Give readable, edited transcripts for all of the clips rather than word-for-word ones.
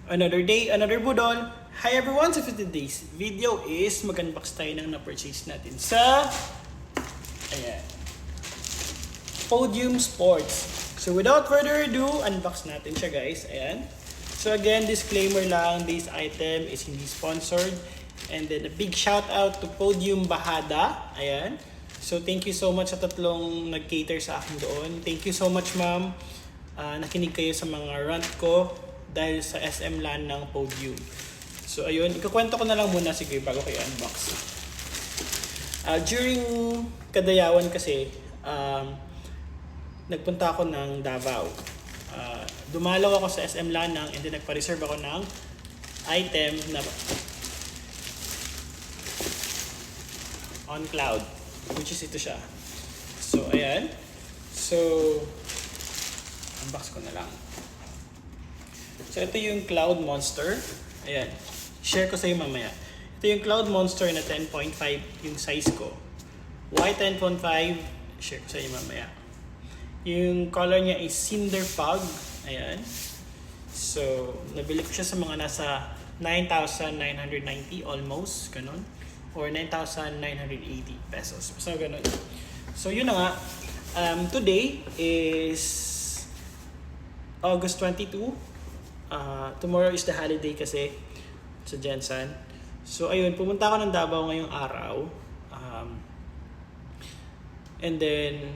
Another day, another budol. Hi everyone! So for today's video is mag-unbox tayo ng na-purchase natin sa ayan, Podium Sports. So without further ado, unbox natin siya guys. Ayan. So again, disclaimer lang, this item is hindi sponsored. And then a big shout out to Podium Bahada. Ayan. So thank you so much sa tatlong nag-cater sa akin doon. Thank you so much ma'am. Nakinig kayo sa mga rant ko dahil sa SM LAN ng Podium. So ayun, ikukwento ko na lang muna sige bago kayo unbox. During Kadayawan kasi, nagpunta ako ng Davao. Dumalaw ako sa SM Lanang and then nagpa-reserve ako ng item na on cloud, which is ito siya. So ayan. So unbox ko na lang. So ito yung Cloud Monster. Ayan. Share ko sa iyo mamaya. Ito yung Cloud Monster na 10.5 yung size ko. Why 10.5? Share ko sa iyo mamaya. Yung color niya is Cinder Fog. Ayan. So, nabili ko siya sa mga nasa 9,990 almost. Ganun. Or 9,980 pesos. So, ganun. So, yun na nga. Today is August 22. Tomorrow is the holiday kasi sa Jensen. So ayun, pumunta ako ng Davao ngayong araw. And then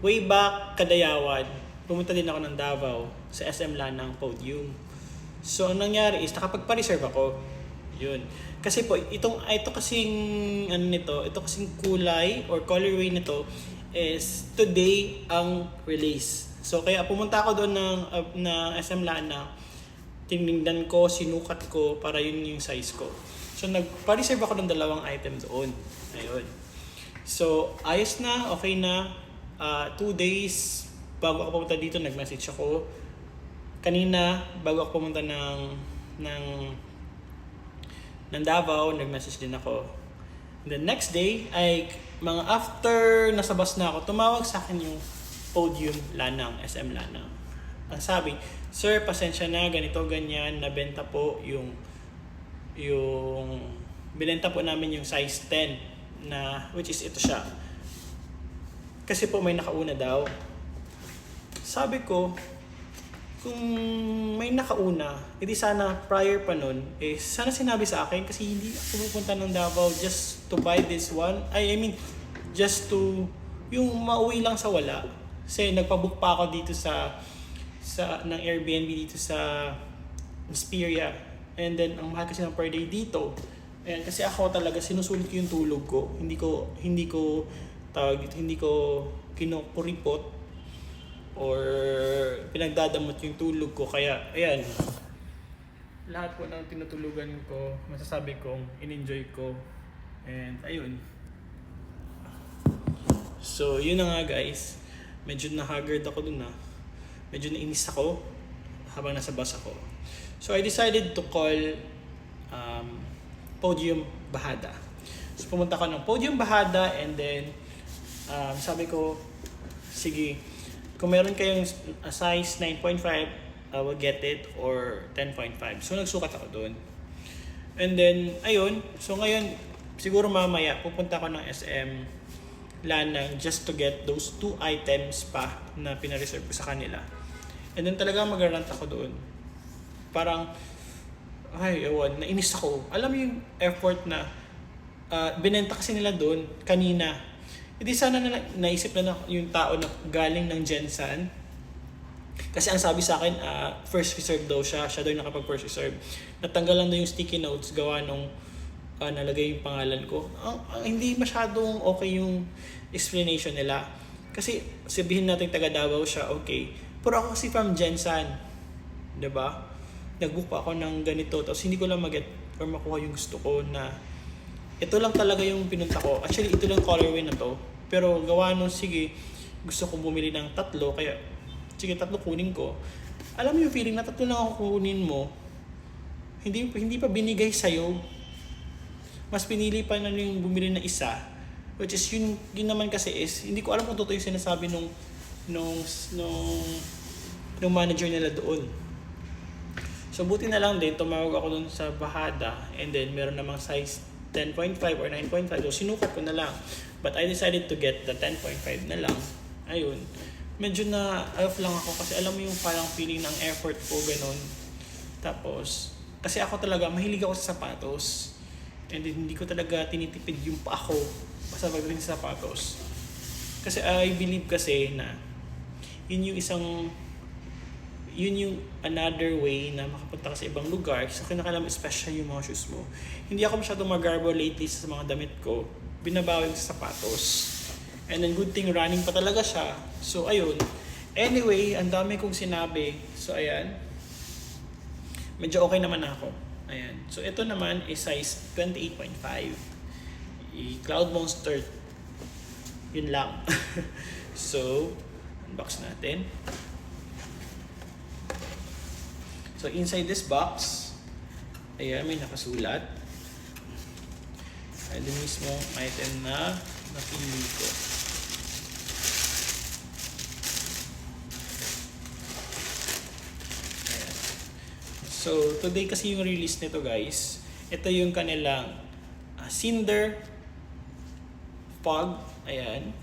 way back Kadayawan, pumunta din ako ng Davao sa SM LAN ng Podium. So ang nangyari is nakapagpa-reserve ako. Yun. Kasi po ito kasing ito kasing kulay or colorway nito is today ang release. So kaya pumunta ako doon ng SM LAN na tinignan ko, sinukat ko para yun yung size ko. So nagpa-reserve ako ng dalawang item doon. Ayun. So ayos na, okay na. 2 days bago ako pumunta dito, nag-message ako. Kanina bago ako pumunta ng Davao, nag-message din ako. And the next day ay mga after nasa bus na ako, tumawag sa akin yung Podium Lanang, SM Lanang. Ang sabi, sir, pasensya na, ganito, ganyan, nabenta po yung binenta po namin yung size 10 na, which is ito siya. Kasi po may nakauna daw. Sabi ko, kung may nakauna, edi sana prior pa nun, sana sinabi sa akin kasi hindi ako pupunta ng Davao just to buy this one. I mean, just to, yung mauwi lang sa wala. Kasi nagpabook pa ako dito ng Airbnb dito sa Inspiria. And then ang mahal kasi ng per day dito. And kasi ako talaga sinusulit ko yung tulog ko. Hindi ko tawag dito, hindi ko kinukuripot or pinagdadamot yung tulog ko. Kaya ayan. Lahat po ng tinutulugan ko, masasabi kong in-enjoy ko. And ayun. So yun na nga guys. Medyo na-haggard ako dun medyo nainis ako habang nasa bus ako. So I decided to call Podium Bahada. So pumunta ako ng Podium Bahada and then sabi ko, sige, kung meron kayong size 9.5, I will get it or 10.5. So nagsukat ako doon. And then, ayun. So ngayon, siguro mamaya, pupunta ako ng SM Lanang just to get those 2 items pa na pina-reserve ko sa kanila. And then talaga mag-rant ako doon. Parang, nainis ako. Alam mo yung effort na binenta kasi nila doon kanina. Hindi sana naisip na yung tao na galing ng Jensen. Kasi ang sabi sa akin, first reserve daw siya daw yung nakapag-first reserve. Natanggal lang daw yung sticky notes gawa nung nalagay yung pangalan ko. Hindi masyadong okay yung explanation nila. Kasi sabihin natin taga Davao siya, okay. Pero ako kasi from Jensen, 'di ba? Nag-book pa ako ng ganito tapos hindi ko lang mag-get or makuha yung gusto ko na ito lang talaga yung pinunta ko. Actually, ito lang colorway na to. Pero gawa nung sige, gusto ko bumili ng 3 kaya sige 3 kunin ko. Alam mo yung feeling na 3 lang ako kunin mo. Hindi pa binigay sa'yo. Mas pinili pa na yung bumili na isa, which is yun naman kasi is hindi ko alam kung totoo yung sinasabi nung manager nila doon. So buti na lang din, tumawag ako dun sa Bahada and then meron namang size 10.5 or 9.5. So sinukat ko na lang. But I decided to get the 10.5 na lang. Ayun. Medyo na off lang ako kasi alam mo yung parang feeling ng effort ko, ganun. Tapos, kasi ako talaga, mahilig ako sa sapatos. And then, hindi ko talaga tinitipid yung pa ako basta pagdating sa sapatos. Kasi I believe kasi na yun yung another way na makapunta ka sa ibang lugar. So, kinakalam special yung mga shoes mo. Hindi ako masyadong magarbo lately sa mga damit ko. Binabawi ko sa sapatos. And then, good thing running pa talaga siya. So, ayun. Anyway, ang dami kong sinabi. So, ayan. Medyo okay naman ako. Ayan. So, ito naman is size 28.5. Cloud Monster. Yun lang. So, unbox natin. So, inside this box, ayan, may nakasulat. Ayan, yung mismong item na napili ko. Ayan. So, today kasi yung release nito guys. Ito yung kanilang Cinder Fog. Ayan.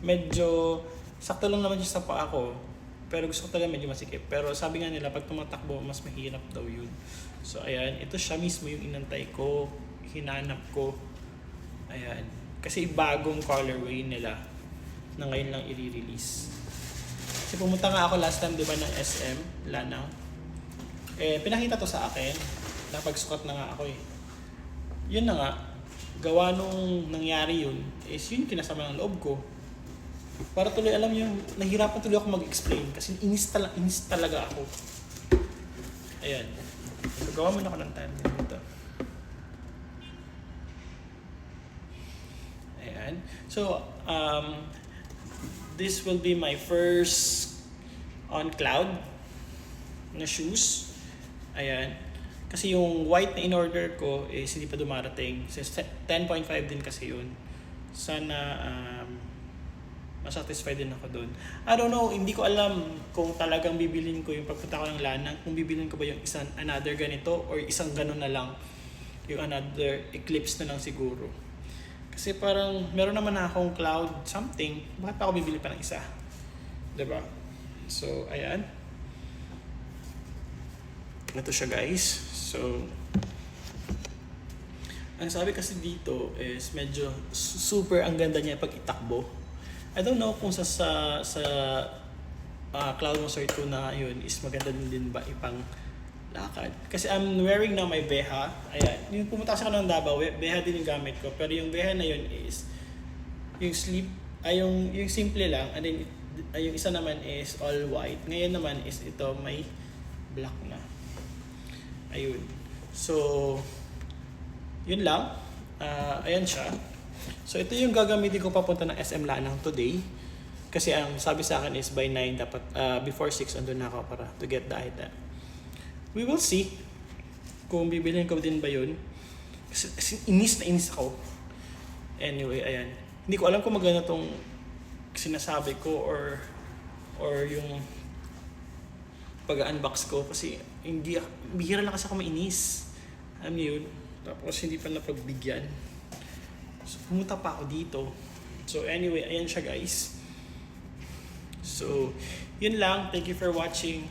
Medyo sakto lang naman siya sa paa ko. Pero gusto ko talaga medyo masikip. Pero sabi nga nila, pag tumatakbo, mas mahirap daw yun. So, ayan. Ito siya mismo yung inantay ko. Hinanap ko. Ayan. Kasi bagong colorway nila na ngayon lang i-release. Kasi pumunta nga ako last time, di ba, ng SM, Lanang. Pinakita to sa akin. Napagsukat na nga ako eh. Yun na nga. Gawa nung nangyari yun, is yun kinasama ng loob ko. Para tuloy, alam niyo, nahirapan tuloy ako mag-explain kasi inis talaga ako. Ayan. So, gawa muna ako ng time dito. Ayan. So, this will be my first on cloud na shoes. Ayan. Kasi yung white na in-order ko is hindi pa dumarating. 10.5 din kasi yun. Sana, masatisfied din ako doon. I don't know, hindi ko alam kung talagang bibilin ko yung pagpunta ko ng Lanang, kung bibilin ko ba yung isang another ganito or isang ganun na lang, yung another Eclipse na lang siguro. Kasi parang meron naman na akong cloud something, bakit pa ako bibili pa ng isa? Diba? So, ayan. Ito siya guys. So, ang sabi kasi dito is medyo super ang ganda niya pag itakbo. I don't know kung sa Cloud Monster 2 na yun is maganda din ba ipang lakad. Kasi I'm wearing now my Beha. Ayan. Yung pumunta sa ng Davao, Beha din yung gamit ko. Pero yung Beha na yun is yung yung simple lang. And then yung isa naman is all white. Ngayon naman is ito may black na. Ayun. So, yun lang. Ayan siya. So, ito yung gagamitin ko papunta ng SM Lanang today. Kasi ang sabi sa akin is by 9, dapat before 6 andun na ako para to get the item. We will see kung bibilhin ko din ba yun. Kasi inis na inis ako. Anyway, ayan. Hindi ko alam kung maganda tong sinasabi ko or yung pag-unbox ko kasi bihira lang kasi ako mainis. Alam niyo yun? Tapos hindi pa napagbigyan. So, pumunta pa ako dito. So, anyway, ayan siya guys. So, yun lang. Thank you for watching.